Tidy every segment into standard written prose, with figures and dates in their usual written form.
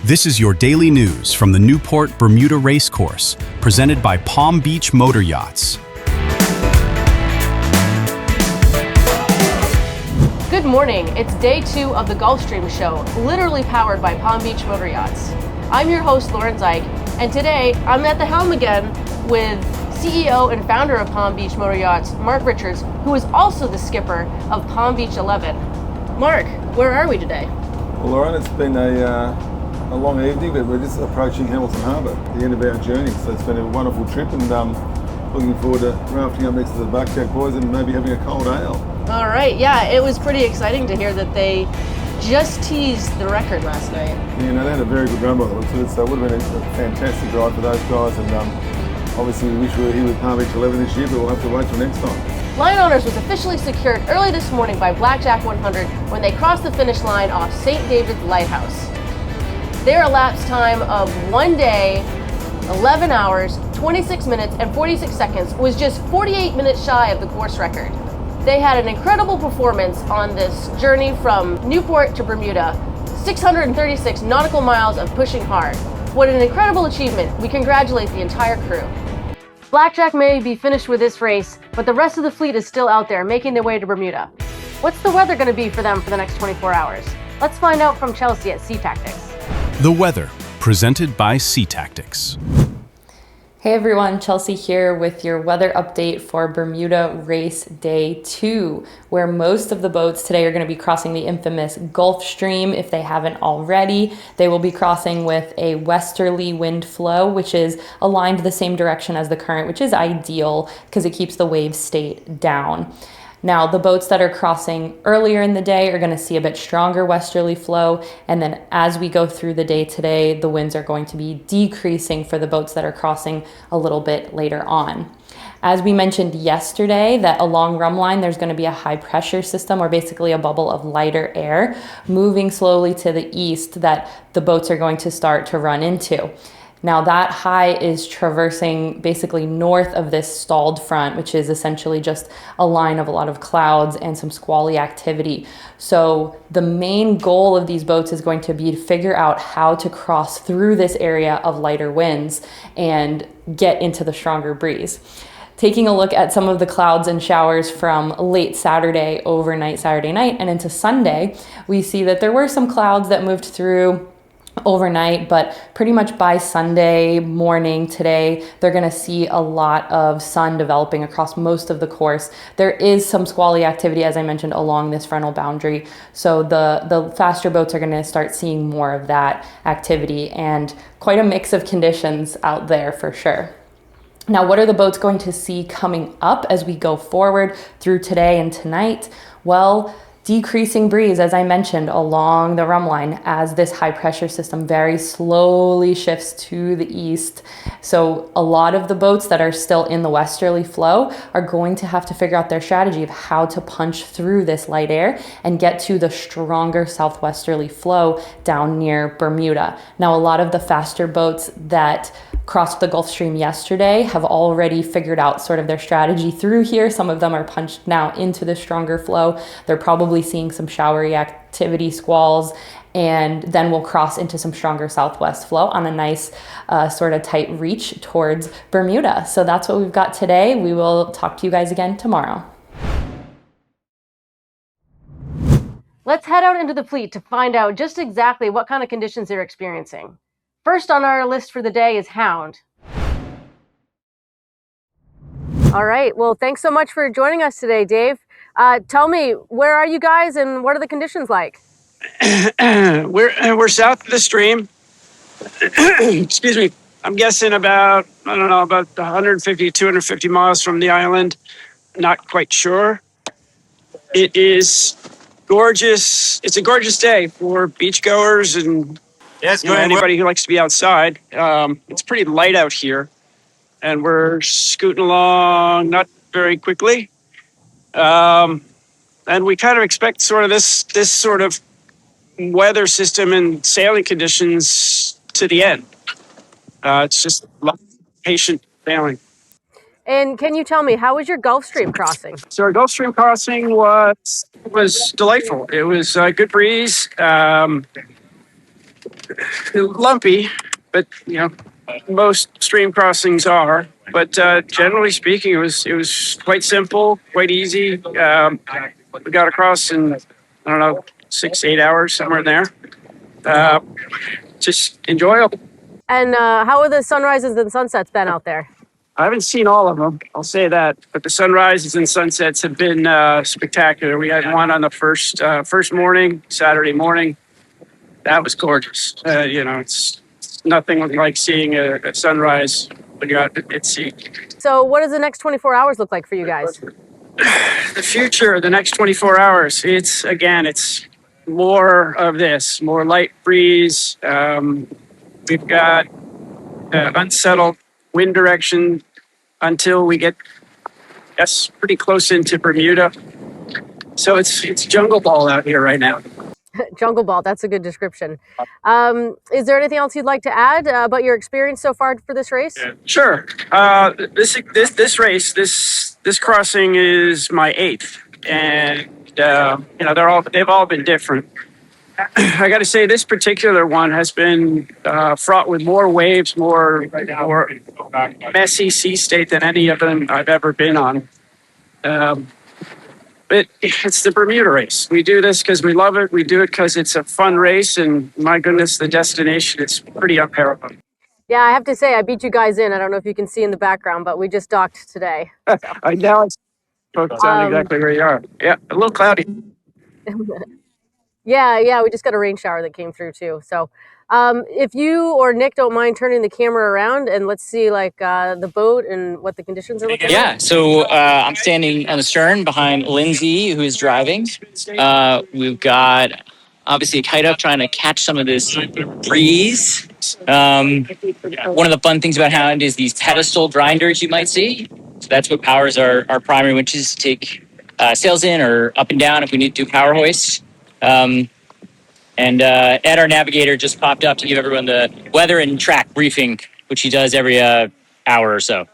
This is your daily news from the Newport Bermuda Race Course, presented by Palm Beach Motor Yachts. Good morning. It's day 2 of the Gulfstream Show, literally powered by Palm Beach Motor Yachts. I'm your host, Zike, and today I'm at the helm again with CEO and founder of Palm Beach Motor Yachts, Mark Richards, who is also the skipper of Palm Beach 11. Mark, where are we today? Well, Lauren, it's been a long evening, but we're just approaching Hamilton Harbour, the end of our journey. So it's been a wonderful trip, and looking forward to rafting up next to the Buckjack boys and maybe having a cold ale. All right, yeah, it was pretty exciting to hear that they just teased the record last night. Yeah, no, they had a very good run by the looks of it, so it would have been a fantastic ride for those guys, and obviously we wish we were here with Palm Beach 11 this year, but we'll have to wait till next time. Line Honors was officially secured early this morning by Blackjack 100 when they crossed the finish line off St. David's Lighthouse. Their elapsed time of 1 day, 11 hours, 26 minutes, and 46 seconds was just 48 minutes shy of the course record. They had an incredible performance on this journey from Newport to Bermuda, 636 nautical miles of pushing hard. What an incredible achievement. We congratulate the entire crew. Blackjack may be finished with this race, but the rest of the fleet is still out there making their way to Bermuda. What's the weather going to be for them for the next 24 hours? Let's find out from Chelsea at SeaTactics. The weather, presented by SeaTactics. Hey everyone, Chelsea here with your weather update for Bermuda Race Day 2, where most of the boats today are going to be crossing the infamous Gulf Stream if they haven't already. They will be crossing with a westerly wind flow, which is aligned the same direction as the current, which is ideal because it keeps the wave state down. Now, the boats that are crossing earlier in the day are going to see a bit stronger westerly flow, and then as we go through the day today, the winds are going to be decreasing for the boats that are crossing a little bit later on. As we mentioned yesterday, that along Rumline, there's going to be a high pressure system, or basically a bubble of lighter air, moving slowly to the east that the boats are going to start to run into. Now that high is traversing basically north of this stalled front, which is essentially just a line of a lot of clouds and some squally activity. So the main goal of these boats is going to be to figure out how to cross through this area of lighter winds and get into the stronger breeze. Taking a look at some of the clouds and showers from late Saturday, overnight Saturday night, and into Sunday, we see that there were some clouds that moved through overnight, but pretty much by Sunday morning today, they're going to see a lot of sun developing across most of the course. There is some squally activity, as I mentioned, along this frontal boundary. So the faster boats are going to start seeing more of that activity, and quite a mix of conditions out there for sure. Now, what are the boats going to see coming up as we go forward through today and tonight? Well, decreasing breeze, as I mentioned, along the Rumline as this high pressure system very slowly shifts to the east. So a lot of the boats that are still in the westerly flow are going to have to figure out their strategy of how to punch through this light air and get to the stronger southwesterly flow down near Bermuda. Now, a lot of the faster boats that crossed the Gulf Stream yesterday have already figured out sort of their strategy through here. Some of them are punched now into the stronger flow. They're probably seeing some showery activity, squalls, and then we'll cross into some stronger southwest flow on a nice sort of tight reach towards Bermuda. So that's what we've got today. We will talk to you guys again tomorrow. Let's head out into the fleet to find out just exactly what kind of conditions they're experiencing. First on our list for the day is Hound. All right, well, thanks so much for joining us today, Dave. Tell me, where are you guys and what are the conditions like? We're south of the stream. Excuse me. I'm guessing about 150, 250 miles from the island. Not quite sure. It is gorgeous. It's a gorgeous day for beachgoers and anybody who likes to be outside. It's pretty light out here, and we're scooting along not very quickly. And we kind of expect sort of this sort of weather system and sailing conditions to the end. It's just patient sailing. And can you tell me, how was your Gulf Stream crossing? So our Gulf Stream crossing was delightful. It was a good breeze. lumpy, but most stream crossings are. But generally speaking, it was quite simple, quite easy. We got across in, I don't know, 6-8 hours, somewhere in there. Just enjoyable. And how are the sunrises and sunsets been out there? I haven't seen all of them, I'll say that, but the sunrises and sunsets have been spectacular. We had one on the first morning, Saturday morning. That was gorgeous. It's nothing like seeing a sunrise when you're out at sea. So what does the next 24 hours look like for you guys? The future, the next 24 hours, it's more of this, more light breeze. We've got unsettled wind direction until we get, pretty close into Bermuda. So it's jungle ball out here right now. Jungle ball, that's a good description. Is there anything else you'd like to add about your experience so far for this race? Sure. This race, this crossing is my 8th, and they've all been different. I got to say, this particular one has been fraught with more waves, more messy sea state than any of them I've ever been on. But it's the Bermuda Race. We do this because we love it. We do it because it's a fun race, and my goodness, the destination is pretty unparalleled. Yeah, I have to say, I beat you guys in. I don't know if you can see in the background, but we just docked today. So. Now it's exactly where you are. Yeah, a little cloudy. Yeah, we just got a rain shower that came through too. So if you or Nick don't mind turning the camera around and let's see the boat and what the conditions are looking like. Yeah, so I'm standing on the stern behind Lindsay, who is driving. We've got obviously a kite up trying to catch some of this breeze. One of the fun things about Hound is these pedestal grinders you might see. So that's what powers our primary winches to take sails in or up and down if we need to do power hoists. And Ed, our navigator, just popped up to give everyone the weather and track briefing, which he does every hour or so.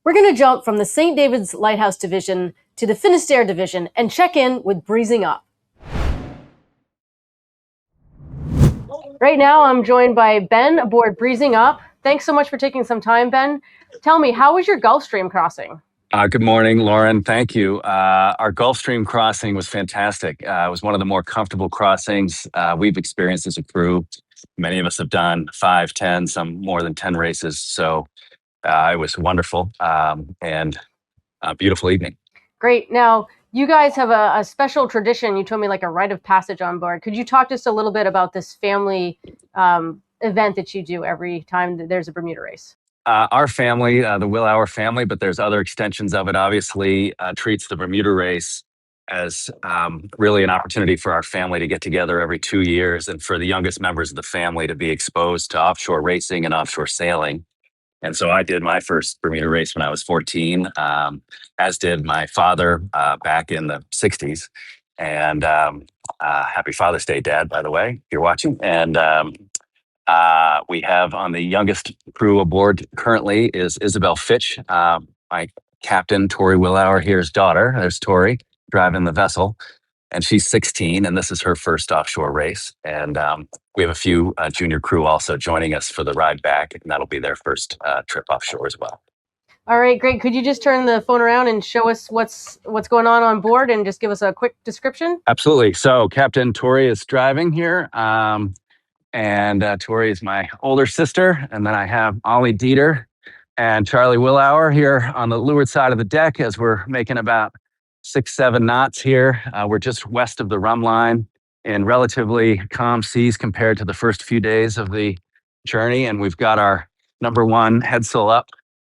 We're going to jump from the St. David's Lighthouse Division to the Finisterre Division and check in with Breezing Up. Right now, I'm joined by Ben aboard Breezing Up. Thanks so much for taking some time, Ben. Tell me, how was your Gulf Stream crossing? Good morning, Lauren. Thank you. Our Gulf Stream crossing was fantastic. It was one of the more comfortable crossings we've experienced as a crew. Many of us have done 5, 10, some more than 10 races. So it was wonderful and a beautiful evening. Great. Now, you guys have a special tradition. You told me like a rite of passage on board. Could you talk to us a little bit about this family event that you do every time that there's a Bermuda race? Our family, the Willauer family, but there's other extensions of it, obviously treats the Bermuda race as really an opportunity for our family to get together every 2 years and for the youngest members of the family to be exposed to offshore racing and offshore sailing. And so I did my first Bermuda race when I was 14, as did my father back in the 60s. And happy Father's Day, Dad, by the way, if you're watching. And we have on the youngest crew aboard currently is Isabel Fitch, my captain, Tori Willauer, here's daughter. There's Tori driving the vessel, and she's 16, and this is her first offshore race. And we have a few junior crew also joining us for the ride back, and that'll be their first trip offshore as well. All right, great. Could you just turn the phone around and show us what's going on board and just give us a quick description? Absolutely. So Captain Tori is driving here. And Tori is my older sister. And then I have Ollie Dieter and Charlie Willauer here on the leeward side of the deck as we're making about 6-7 knots here. We're just west of the rum line in relatively calm seas compared to the first few days of the journey. And we've got our number 1 headsail up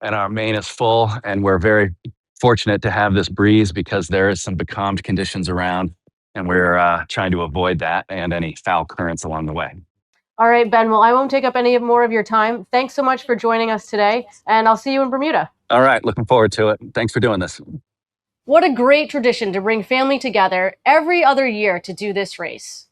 and our main is full. And we're very fortunate to have this breeze because there is some becalmed conditions around. And we're trying to avoid that and any foul currents along the way. All right, Ben. Well, I won't take up any more of your time. Thanks so much for joining us today, and I'll see you in Bermuda. All right. Looking forward to it. Thanks for doing this. What a great tradition to bring family together every other year to do this race.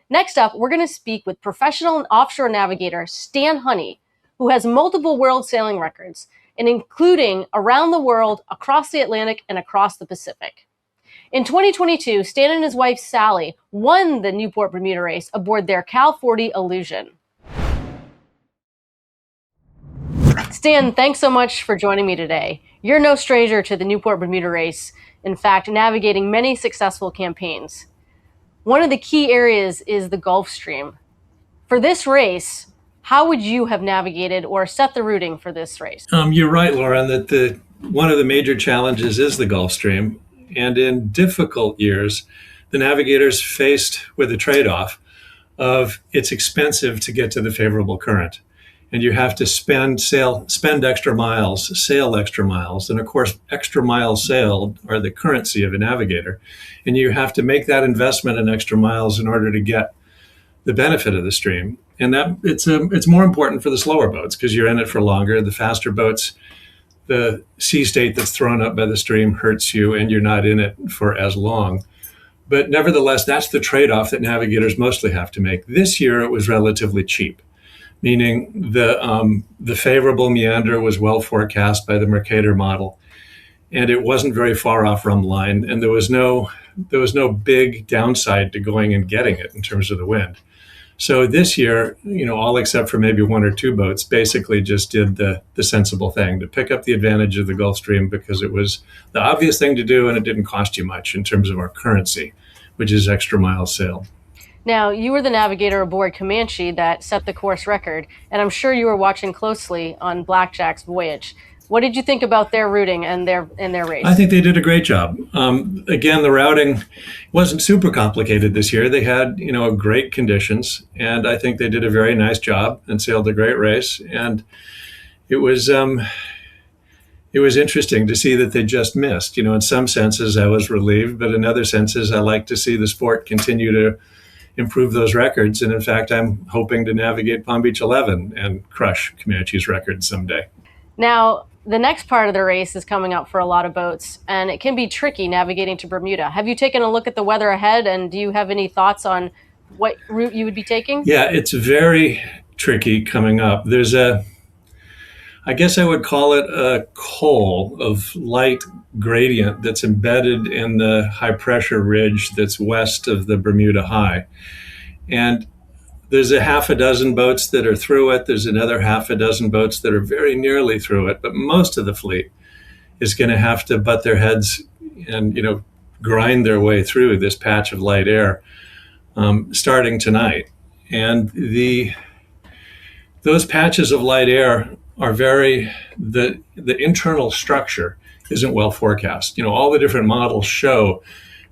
Next up, we're going to speak with professional offshore navigator Stan Honey, who has multiple world sailing records, and including around the world, across the Atlantic, and across the Pacific. In 2022, Stan and his wife Sally won the Newport Bermuda Race aboard their Cal 40 Illusion. Stan, thanks so much for joining me today. You're no stranger to the Newport Bermuda Race, in fact, navigating many successful campaigns. One of the key areas is the Gulf Stream. For this race, how would you have navigated or set the routing for this race? You're right, Lauren, that one of the major challenges is the Gulf Stream. And in difficult years, the navigators faced with a trade-off of it's expensive to get to the favorable current. And you have to spend extra miles, sail extra miles. And of course, extra miles sailed are the currency of a navigator. And you have to make that investment in extra miles in order to get the benefit of the stream. And that it's more important for the slower boats because you're in it for longer. The faster boats, the sea state that's thrown up by the stream hurts you and you're not in it for as long. But nevertheless, that's the trade-off that navigators mostly have to make. This year, it was relatively cheap, meaning the favorable meander was well forecast by the Mercator model, and it wasn't very far off rum line, and there was no big downside to going and getting it in terms of the wind. So this year, all except for maybe one or two boats basically just did the sensible thing to pick up the advantage of the Gulf Stream because it was the obvious thing to do and it didn't cost you much in terms of our currency, which is extra miles sailed. Now, you were the navigator aboard Comanche that set the course record, and I'm sure you were watching closely on Blackjack's voyage. What did you think about their routing and their race? I think they did a great job. Again, the routing wasn't super complicated this year. They had, great conditions, and I think they did a very nice job and sailed a great race. And it was interesting to see that they just missed. In some senses, I was relieved, but in other senses, I like to see the sport continue to improve those records. And in fact, I'm hoping to navigate Palm Beach 11 and crush Comanche's record someday. Now, the next part of the race is coming up for a lot of boats, and it can be tricky navigating to Bermuda. Have you taken a look at the weather ahead, and do you have any thoughts on what route you would be taking? Yeah, it's very tricky coming up. There's I guess I would call it a col of light gradient that's embedded in the high pressure ridge that's west of the Bermuda High. And there's a half a dozen boats that are through it. There's another half a dozen boats that are very nearly through it. But most of the fleet is going to have to butt their heads and, grind their way through this patch of light air starting tonight. And those patches of light air are the internal structure isn't well forecast. All the different models show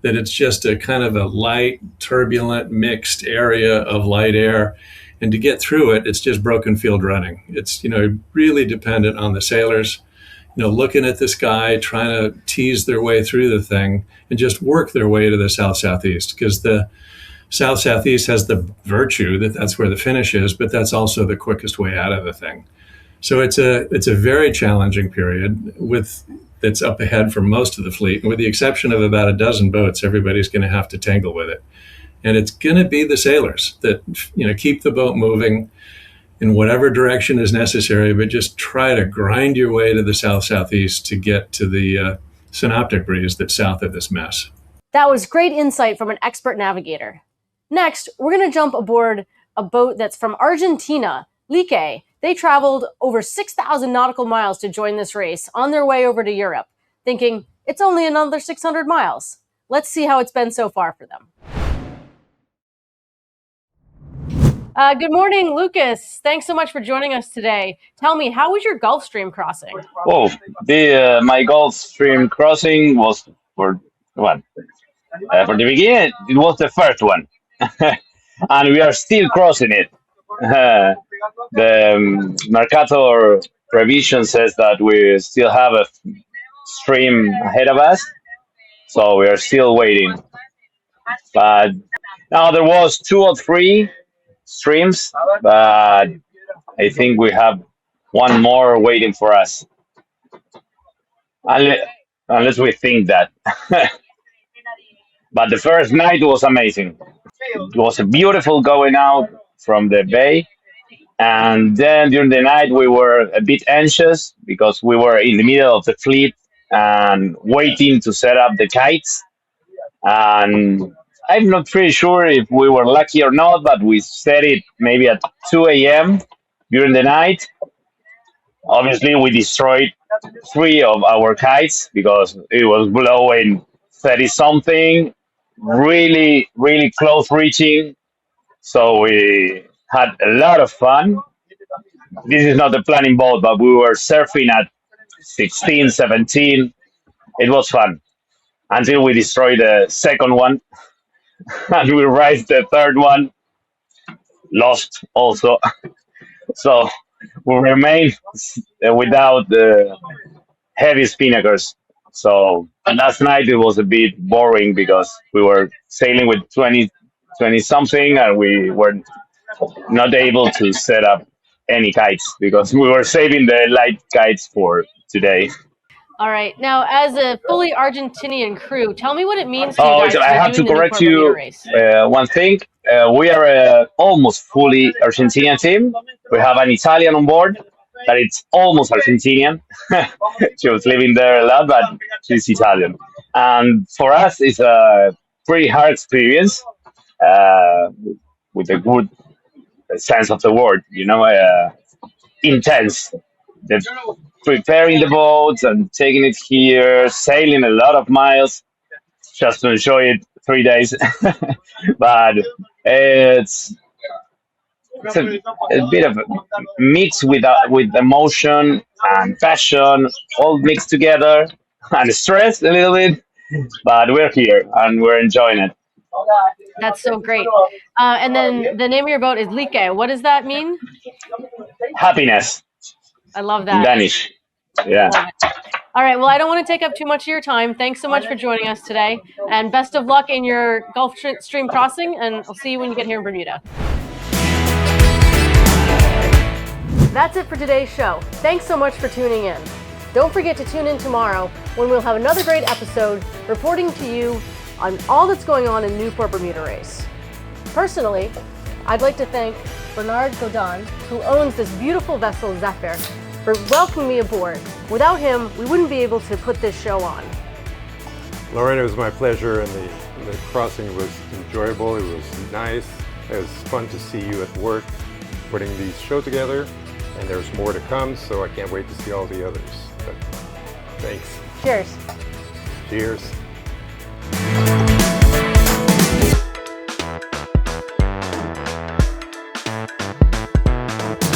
that it's just a kind of a light, turbulent, mixed area of light air. And to get through it, it's just broken field running. It's, really dependent on the sailors, looking at the sky, trying to tease their way through the thing and just work their way to the south-southeast, because the south-southeast has the virtue that that's where the finish is, but that's also the quickest way out of the thing. So it's a very challenging period that's up ahead for most of the fleet. And with the exception of about a dozen boats, everybody's going to have to tangle with it. And it's going to be the sailors that, keep the boat moving in whatever direction is necessary, but just try to grind your way to the south-southeast to get to the synoptic breeze that's south of this mess. That was great insight from an expert navigator. Next, we're going to jump aboard a boat that's from Argentina, Lykke. They traveled over 6,000 nautical miles to join this race on their way over to Europe, thinking it's only another 600 miles. Let's see how it's been so far for them. Good morning, Lucas. Thanks so much for joining us today. Tell me, how was your Gulf Stream crossing? Oh, my Gulf Stream crossing was for the beginning. It was the first one, and we are still crossing it. The Mercator revision says that we still have a stream ahead of us, so we are still waiting. But now there was 2 or 3 streams, but I think we have one more waiting for us. Unless we think that. But the first night was amazing. It was beautiful going out from the bay. And then during the night, we were a bit anxious because we were in the middle of the fleet and waiting to set up the kites. And I'm not pretty sure if we were lucky or not, but we set it maybe at 2 a.m. during the night. Obviously, we destroyed three of our kites because it was blowing 30 something, really, really close reaching. So we had a lot of fun. This is not the planning boat, but we were surfing at 16, 17. It was fun until we destroyed the second one and we raised the third one, lost also. So we remained without the heavy spinnakers. So last night it was a bit boring because we were sailing with 20 something and we were not able to set up any kites because we were saving the light kites for today. All right. Now, as a fully Argentinian crew, tell me what it means to you Oh, guys so to I be have to doing the correct Newport Bermuda you Race. one thing. We are a almost fully Argentinian team. We have an Italian on board that it's almost Argentinian. She was living there a lot, but she's Italian. And for us, it's a pretty hard experience with a good sense of the word, intense. The preparing the boats and taking it here, sailing a lot of miles just to enjoy it 3 days. But it's a bit of a mix with emotion and passion, all mixed together, and stress a little bit. But we're here and we're enjoying it. That's so great. And then the name of your boat is Lykke. What does that mean? Happiness I love in that. Danish. Yeah. Love it. All right. Well, I don't want to take up too much of your time. Thanks so much for joining us today. And best of luck in your Gulf Stream crossing. And I'll see you when you get here in Bermuda. That's it for today's show. Thanks so much for tuning in. Don't forget to tune in tomorrow when we'll have another great episode reporting to you on all that's going on in Newport Bermuda Race. Personally, I'd like to thank Bernard Godin, who owns this beautiful vessel, Zephyr, for welcoming me aboard. Without him, we wouldn't be able to put this show on. Lauren, it was my pleasure, and the crossing was enjoyable. It was nice. It was fun to see you at work putting these shows together, and there's more to come, so I can't wait to see all the others. But thanks. Cheers. Cheers.